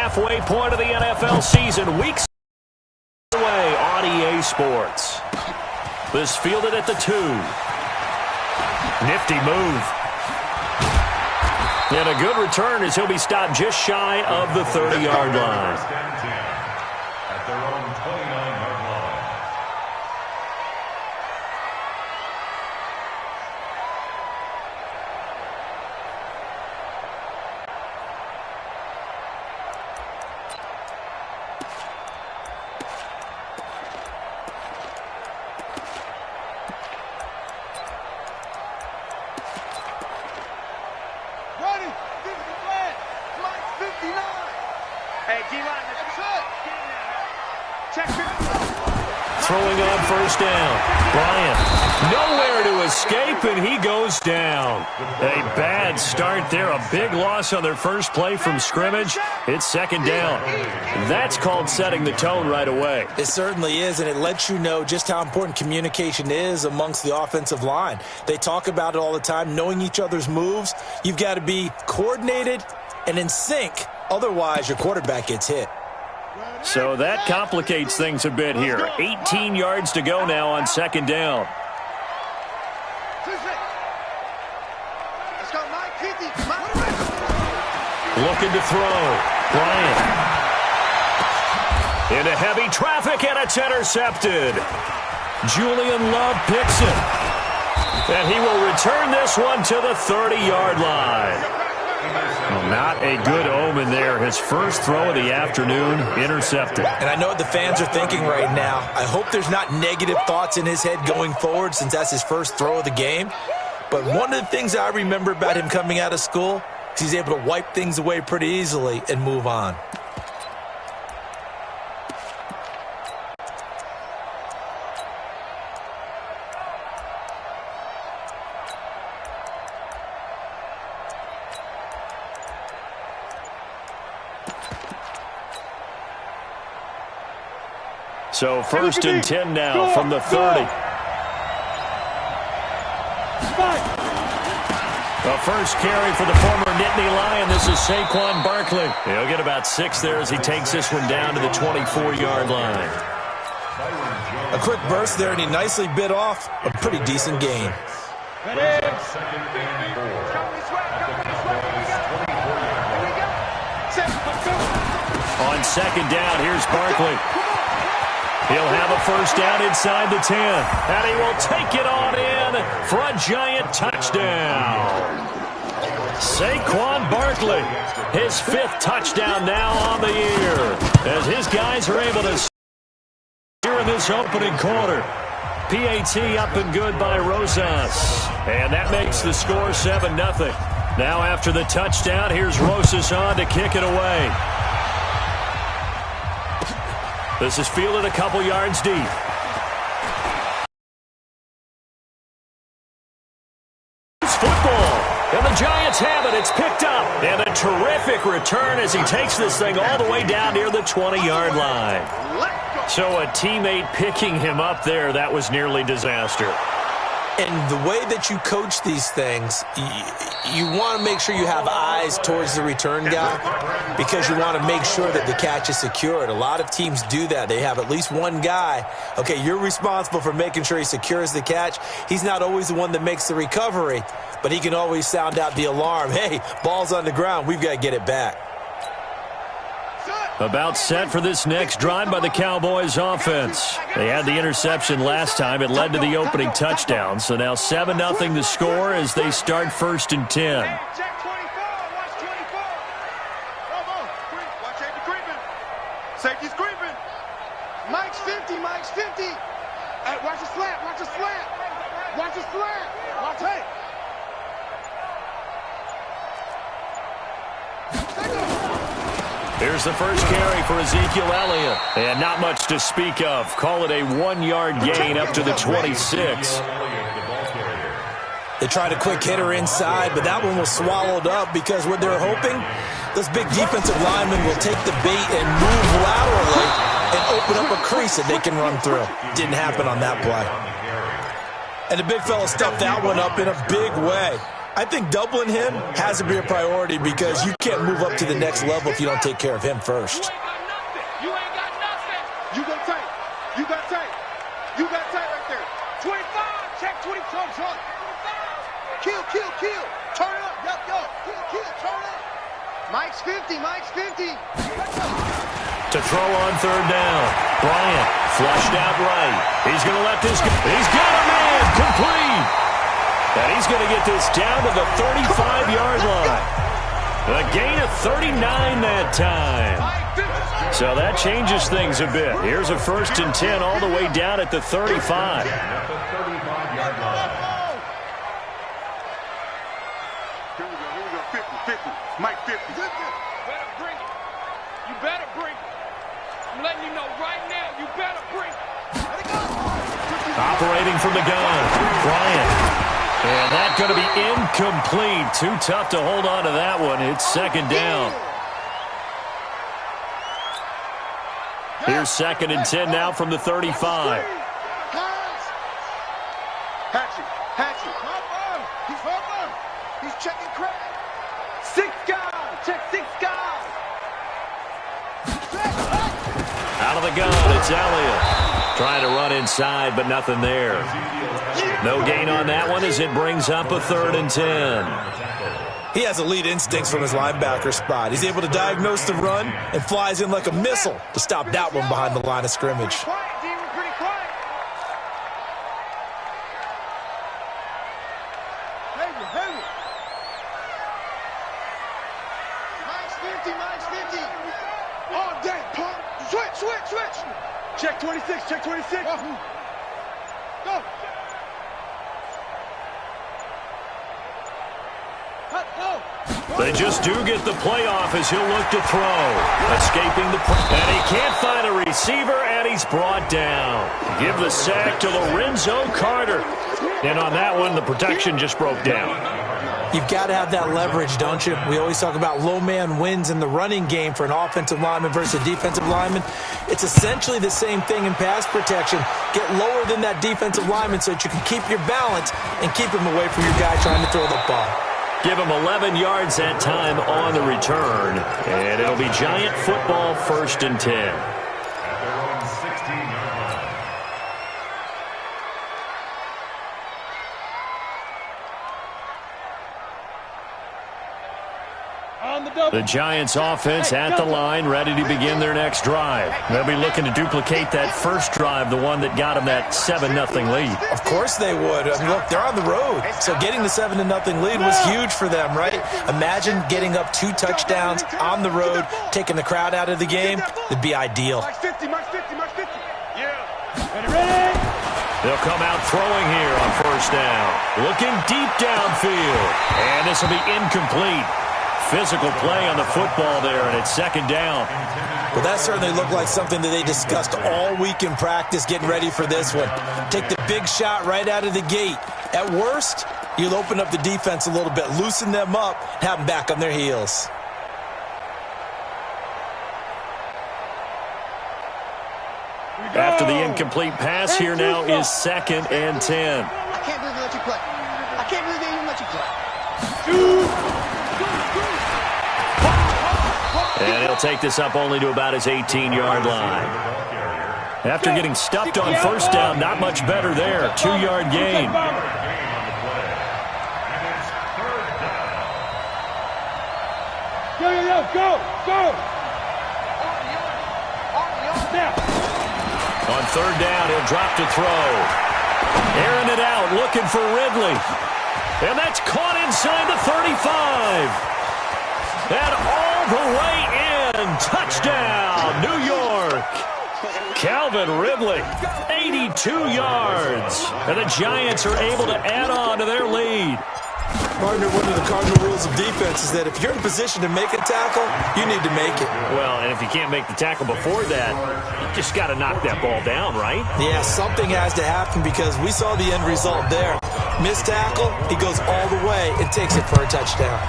halfway point of the NFL season. Weeks away on EA Sports. This fielded at the 2. Nifty move. And a good return as he'll be stopped just shy of the 30-yard line. At their own 29-yard line. Throwing on first down. Bryant nowhere to escape, and he goes down. A bad start there. A big loss on their first play from scrimmage. It's second down. That's called setting the tone right away. It certainly is, and it lets you know just how important communication is amongst the offensive line. They talk about it all the time, knowing each other's moves. You've got to be coordinated and in sync. Otherwise, your quarterback gets hit. So that complicates things a bit here. 18 yards to go now on second down. Looking to throw. Bryant. Into heavy traffic, and it's intercepted. Julian Love picks it. And he will return this one to the 30-yard line. Well, not a good omen there. His first throw of the afternoon, intercepted. And I know what the fans are thinking right now. I hope there's not negative thoughts in his head going forward since that's his first throw of the game. But one of the things I remember about him coming out of school is he's able to wipe things away pretty easily and move on. So first and 10 now from the 30. The first carry for the former Nittany Lion. This is Saquon Barkley. He'll get about 6 there as he takes this one down to the 24-yard line. A quick burst there, and he nicely bit off a pretty decent gain. On second down, here's Barkley. He'll have a first down inside the 10. And he will take it on in for a giant touchdown. Saquon Barkley, his 5th touchdown now on the year, as his guys are able to here in this opening quarter. PAT up and good by Rosas. And that makes the score 7-0. Now after the touchdown, here's Rosas on to kick it away. This is fielded a couple yards deep. It's football, and the Giants have it. It's picked up, and a terrific return as he takes this thing all the way down near the 20-yard line. So a teammate picking him up there, that was nearly disaster. And the way that you coach these things, you want to make sure you have eyes towards the return guy because you want to make sure that the catch is secured. A lot of teams do that. They have at least one guy. Okay, you're responsible for making sure he secures the catch. He's not always the one that makes the recovery, but he can always sound out the alarm. Hey, ball's on the ground. We've got to get it back. About set for this next drive by the Cowboys offense. They had the interception last time. It led to the opening touchdown. So now 7-0 the score as they start first and 10. Safety's creeping. Mike's 50. Mike's 50. Hey, watch the slant. Watch the slant. Watch the slant. Watch it. Here's the first carry for Ezekiel Elliott. And not much to speak of. Call it a 1-yard gain up to the 26. They tried a quick hitter inside, but that one was swallowed up because what they're hoping, those big defensive linemen will take the bait and move laterally and open up a crease that they can run through. Didn't happen on that play. And the big fella stuffed that one up in a big way. I think doubling him has to be a priority because you can't move up to the next level if you don't take care of him first. You ain't got nothing. You go tight. You got tight. You got tight right there. 25. Check 20. Trump. Kill. Turn it up. Yup. Kill. Turn it up. Mike's 50. To throw on third down. Bryant flushed out right. He's going to let this go. He's got a man complete. And he's going to get this down to the 35-yard line. A gain of 39 that time. So that changes things a bit. Here's a 1st and 10 all the way down at the 35. At the 35-yard line. Here we go. 50. Mike 50. Better bring it. You better bring it. I'm letting you know right now, you better bring it. Let it go. Operating from the gun, Bryant. And that's going to be incomplete. Too tough to hold on to that one. It's 2nd down. Here's 2nd and 10 now from the 35. Hatchet. He's checking crack. 6 guys. Check 6 guys. Out of the gun, it's Elliott. Trying to run inside, but nothing there. No gain on that one as it brings up a 3rd and 10. He has elite instincts from his linebacker spot. He's able to diagnose the run and flies in like a missile to stop that one behind the line of scrimmage. Quiet, D. We're pretty quiet. Hey. Mike's 50. All day, pump. Switch. Check 26. Go. They just do get the playoff as he'll look to throw. Escaping the and he can't find a receiver, and he's brought down. Give the sack to Lorenzo Carter. And on that one, the protection just broke down. You've got to have that leverage, don't you? We always talk about low man wins in the running game for an offensive lineman versus a defensive lineman. It's essentially the same thing in pass protection. Get lower than that defensive lineman so that you can keep your balance and keep him away from your guy trying to throw the ball. Give him 11 yards that time on the return. And it'll be Giant football 1st and 10. At their own 16-yard line. The Giants offense at the line, ready to begin their next drive. They'll be looking to duplicate that first drive, the one that got them that 7-0 lead. Of course they would. I mean, look, they're on the road. So getting the 7-0 lead was huge for them, right? Imagine getting up 2 touchdowns on the road, taking the crowd out of the game. It'd be ideal. Mike's 50. Yeah. Ready? They'll come out throwing here on 1st down. Looking deep downfield. And this will be incomplete. Physical play on the football there, and it's 2nd down. Well, that certainly looked like something that they discussed all week in practice getting ready for this one. Take the big shot right out of the gate. At worst, you'll open up the defense a little bit, loosen them up, have them back on their heels. After the incomplete pass, here now is 2nd and 10. I can't believe they let you play. I can't believe they even let you play. And he'll take this up only to about his 18-yard line. After getting stuffed on 1st down, not much better there. 2-yard gain. Go. On 3rd down, he'll drop to throw. Airing it out, looking for Ridley. And that's caught inside the 35. And all the way in. Touchdown, New York. Calvin Ridley, 82 yards. And the Giants are able to add on to their lead. Partner, one of the cardinal rules of defense is that if you're in position to make a tackle, you need to make it. Well, and if you can't make the tackle before that, you just got to knock that ball down, right? Yeah, something has to happen because we saw the end result there. Missed tackle, he goes all the way and takes it for a touchdown.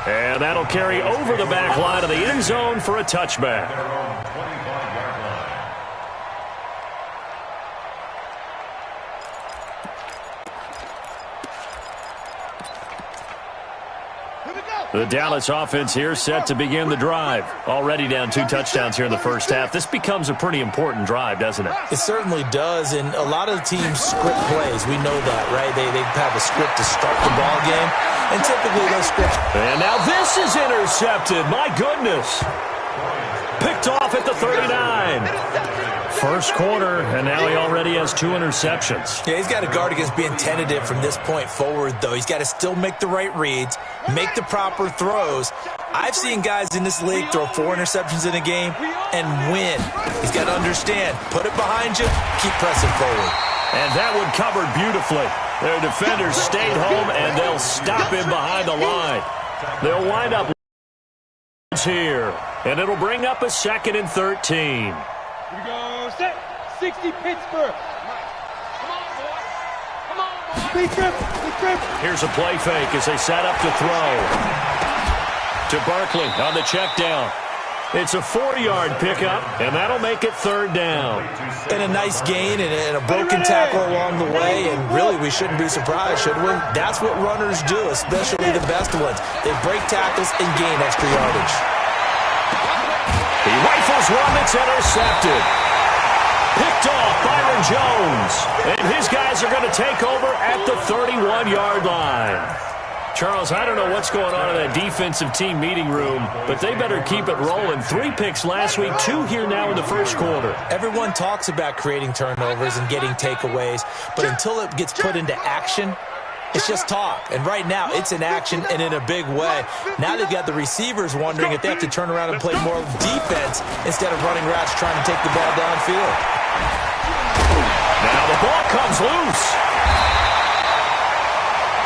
And that'll carry over the back line of the end zone for a touchback. The Dallas offense here set to begin the drive. Already down 2 touchdowns here in the first half. This becomes a pretty important drive, doesn't it? It certainly does, and a lot of the teams script plays. We know that, right? They have a script to start the ball game, and typically those scripts... And now this is intercepted. My goodness. Picked off at the 39. First quarter, and now he already has 2 interceptions. Yeah, he's got to guard against being tentative from this point forward, though. He's got to still make the right reads, make the proper throws. I've seen guys in this league throw 4 interceptions in a game and win. He's got to understand, put it behind you, keep pressing forward. And that one covered beautifully. Their defenders stayed home, and they'll stop him behind the line. They'll wind up here, and it'll bring up a 2nd and 13. Here we go, set. 60 Pittsburgh. Come on, boy. Come on, boy. Big trip. Here's a play fake as they set up to throw. To Barkley on the check down. It's a 4-yard pickup, and that'll make it 3rd down. And a nice gain and a broken tackle along the way, and really we shouldn't be surprised, should we? That's what runners do, especially the best ones. They break tackles and gain extra yardage. He rifles one that's intercepted. Picked off Byron Jones. And his guys are going to take over at the 31-yard line. Charles, I don't know what's going on in that defensive team meeting room, but they better keep it rolling. 3 picks last week, 2 here now in the first quarter. Everyone talks about creating turnovers and getting takeaways, but until it gets put into action, it's just talk. And right now, it's in action and in a big way. Now they've got the receivers wondering if they have to turn around and play more defense instead of running routes trying to take the ball downfield. Now the ball comes loose.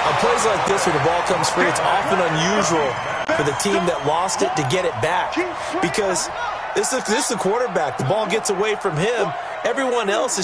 On plays like this where the ball comes free, it's often unusual for the team that lost it to get it back. Because this is the quarterback. The ball gets away from him. Everyone else is